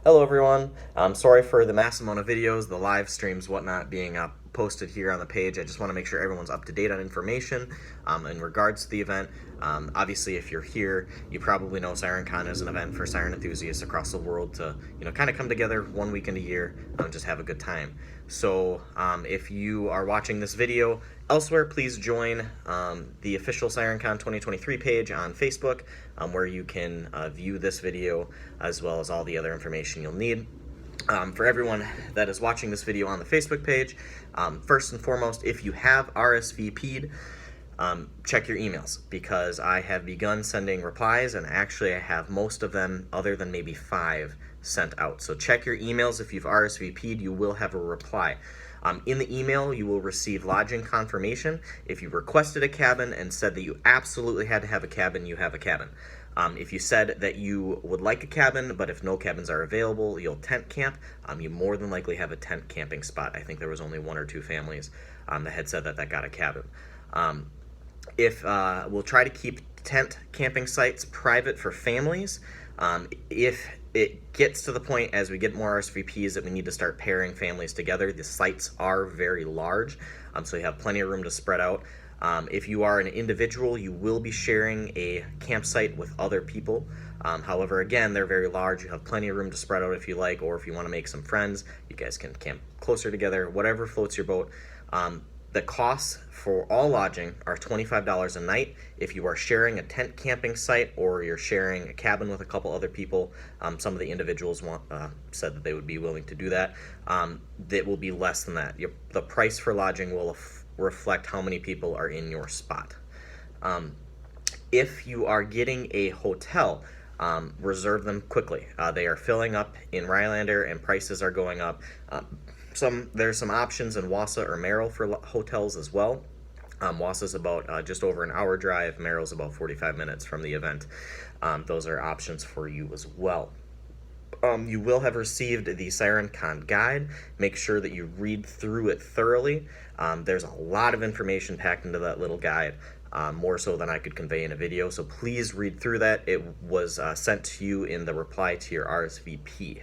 Hello everyone. Sorry for the mass amount of videos, the live streams, whatnot being posted here on the page. I just want to make sure everyone's up to date on information in regards to the event. Obviously, if you're here, you probably know SirenCon is an event for siren enthusiasts across the world to kind of come together one weekend a year and just have a good time. So if you are watching this video elsewhere, please join the official SirenCon 2023 page on Facebook, where you can view this video as well as all the other information you'll need. For everyone that is watching this video on the Facebook page, first and foremost, if you have RSVP'd, check your emails, because I have begun sending replies, and actually I have most of them, other than maybe 5, sent out. So check your emails. If you've RSVP'd, you will have a reply. In the email, you will receive lodging confirmation. If you requested a cabin and said that you absolutely had to have a cabin, you have a cabin. If you said that you would like a cabin, but if no cabins are available, you'll tent camp, you more than likely have a tent camping spot. I think there was only 1 or 2 families that had said that got a cabin. We'll try to keep tent camping sites private for families. If it gets to the point as we get more RSVPs that we need to start pairing families together, the sites are very large, so you have plenty of room to spread out. If you are an individual, you will be sharing a campsite with other people. However, again, they're very large. You have plenty of room to spread out if you like, or if you want to make some friends, you guys can camp closer together, whatever floats your boat. The costs for all lodging are $25 a night. If you are sharing a tent camping site or you're sharing a cabin with a couple other people, some of the individuals said that they would be willing to do that. That will be less than that. The price for lodging will reflect how many people are in your spot. If you are getting a hotel, reserve them quickly. They are filling up in Rylander and prices are going up. There's some options in Wausau or Merrill for hotels as well. Wausau's about just over an hour drive. Merrill's about 45 minutes from the event. Those are options for you as well. You will have received the SirenCon guide. Make sure that you read through it thoroughly. There's a lot of information packed into that little guide, more so than I could convey in a video. So please read through that. It was sent to you in the reply to your RSVP.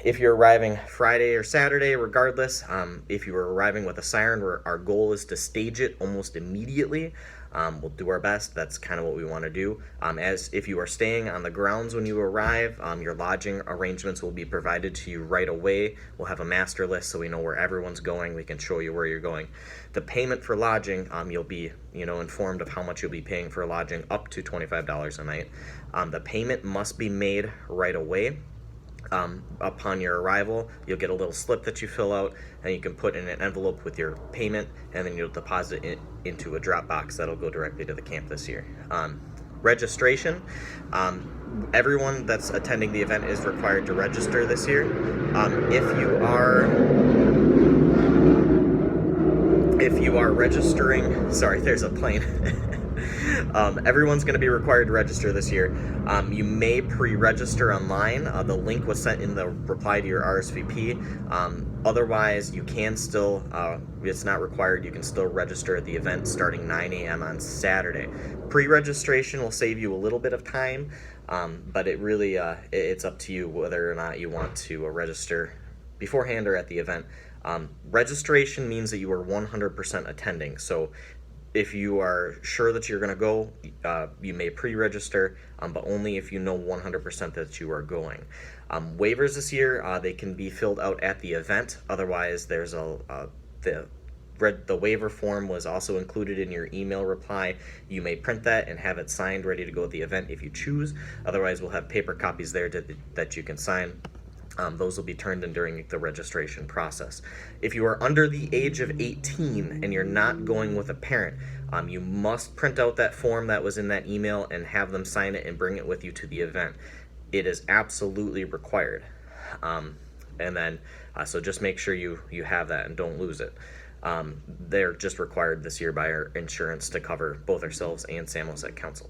If you're arriving Friday or Saturday, regardless, if you are arriving with a siren, our goal is to stage it almost immediately. We'll do our best. That's kind of what we want to do. As if you are staying on the grounds when you arrive, your lodging arrangements will be provided to you right away. We'll have a master list so we know where everyone's going. We can show you where you're going. The payment for lodging, you'll be informed of how much you'll be paying for lodging, up to $25 a night. The payment must be made right away. Upon your arrival, you'll get a little slip that you fill out, and you can put in an envelope with your payment, and then you'll deposit it into a drop box that'll go directly to the camp this year. Registration, everyone that's attending the event is required to register this year. If you are registering, sorry, there's a plane. Everyone's going to be required to register this year. You may pre-register online. The link was sent in the reply to your RSVP. Otherwise, you can still, it's not required, you can still register at the event starting 9 a.m. on Saturday. Pre-registration will save you a little bit of time, but it really, it's up to you whether or not you want to register beforehand or at the event. Registration means that you are 100% attending. So if you are sure that you're going to go, you may pre-register, but only if you know 100% that you are going. Waivers this year, they can be filled out at the event. Otherwise, there's the waiver form was also included in your email reply. You may print that and have it signed, ready to go at the event if you choose. Otherwise, we'll have paper copies there that you can sign. Those will be turned in during the registration process. If you are under the age of 18 and you're not going with a parent, you must print out that form that was in that email and have them sign it and bring it with you to the event. It is absolutely required. So just make sure you have that and don't lose it. They're just required this year by our insurance to cover both ourselves and San Jose Council.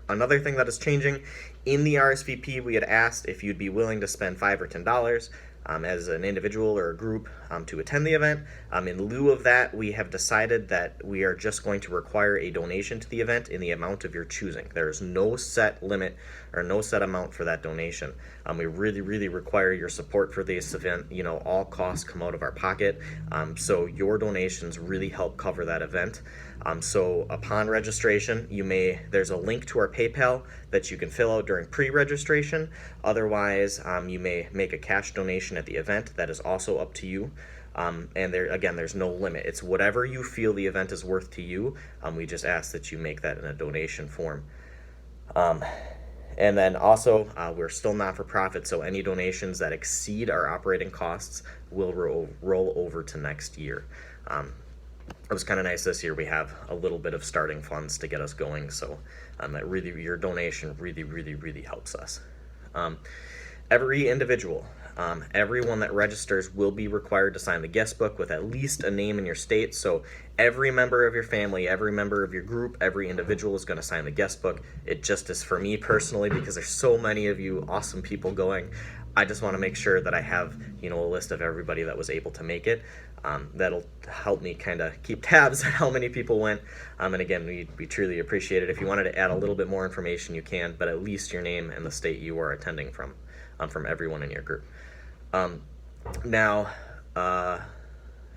Another thing that is changing, in the RSVP we had asked if you'd be willing to spend $5 or $10. as an individual or a group to attend the event. In lieu of that, we have decided that we are just going to require a donation to the event in the amount of your choosing. There is no set limit or no set amount for that donation. We really require your support for this event. You know, all costs come out of our pocket, so your donations really help cover that event. So upon registration, there's a link to our PayPal that you can fill out during pre-registration. Otherwise, you may make a cash donation at the event. That is also up to you. And there's no limit. It's whatever you feel the event is worth to you. We just ask that you make that in a donation form. And then also, we're still not-for-profit, so any donations that exceed our operating costs will roll over to next year. It was kind of nice this year. We have a little bit of starting funds to get us going, so your donation really helps us. Every individual, everyone that registers will be required to sign the guest book with at least a name in your state. So every member of your family, every member of your group, every individual is going to sign the guest book. It just is for me personally, because there's so many of you awesome people going. I just want to make sure that I have, a list of everybody that was able to make it. That'll help me kind of keep tabs on how many people went. And again, we truly appreciate it. If you wanted to add a little bit more information, you can, but at least your name and the state you are attending from everyone in your group. Now,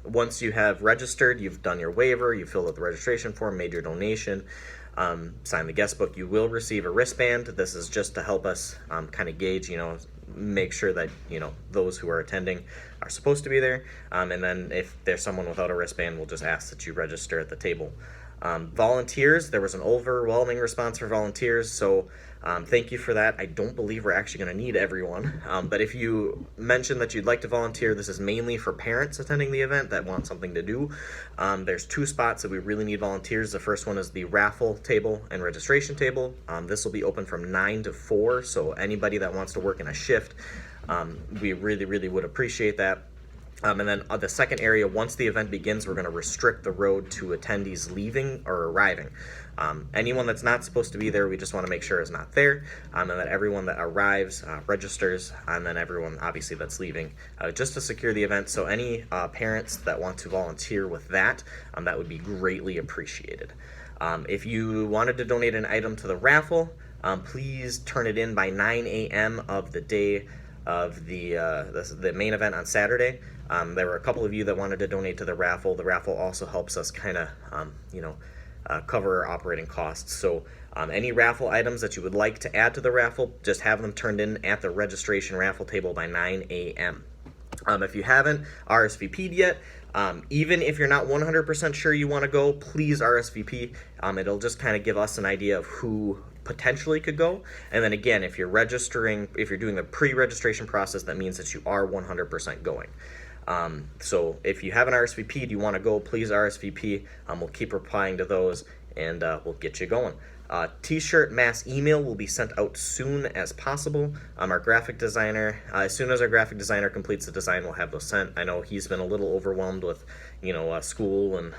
once you have registered, you've done your waiver, you filled out the registration form, made your donation, signed the guest book, you will receive a wristband. This is just to help us kind of gauge, make sure that, those who are attending are supposed to be there. And then if there's someone without a wristband, we'll just ask that you register at the table. Volunteers, there was an overwhelming response for volunteers, so thank you for that. I don't believe we're actually going to need everyone, but if you mention that you'd like to volunteer, this is mainly for parents attending the event that want something to do. There's 2 spots that we really need volunteers. The first one is the raffle table and registration table. This will be open from 9 to 4, so anybody that wants to work in a shift, we really would appreciate that. And then the second area, once the event begins, we're going to restrict the road to attendees leaving or arriving. Anyone that's not supposed to be there, we just want to make sure is not there, and that everyone that arrives registers, and then everyone obviously that's leaving, just to secure the event. So any parents that want to volunteer with that, that would be greatly appreciated. If you wanted to donate an item to the raffle, please turn it in by 9 a.m. of the day of the main event on Saturday. There were a couple of you that wanted to donate to the raffle. The raffle also helps us kind of, cover our operating costs. So any raffle items that you would like to add to the raffle, just have them turned in at the registration raffle table by 9 a.m. If you haven't RSVP'd yet, even if you're not 100% sure you want to go, please RSVP. It'll just kind of give us an idea of who potentially could go. And then again, if you're doing the pre-registration process, that means that you are 100% going. So if you haven't RSVP'd, you want to go, please RSVP. We'll keep replying to those, and we'll get you going. T-shirt mass email will be sent out soon as possible. Our graphic designer, as soon as our graphic designer completes the design, we'll have those sent. I know he's been a little overwhelmed with, school and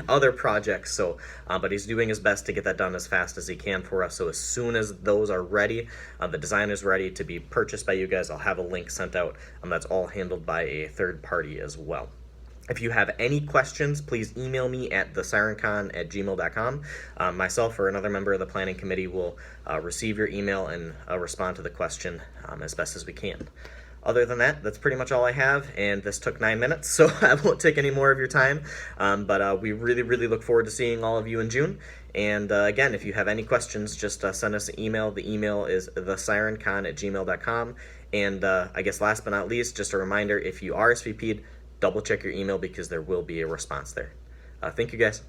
other projects, so but he's doing his best to get that done as fast as he can for us. So as soon as those are ready, the design is ready to be purchased by you guys, I'll have a link sent out. That's all handled by a third party as well. If you have any questions, please email me at thesirencon@gmail.com. Myself or another member of the planning committee will receive your email and respond to the question as best as we can. Other than that, that's pretty much all I have, and this took 9 minutes, so I won't take any more of your time. But we really look forward to seeing all of you in June. And again, if you have any questions, just send us an email. The email is thesirencon@gmail.com. And I guess last but not least, just a reminder, if you RSVP'd, double check your email because there will be a response there. Thank you guys.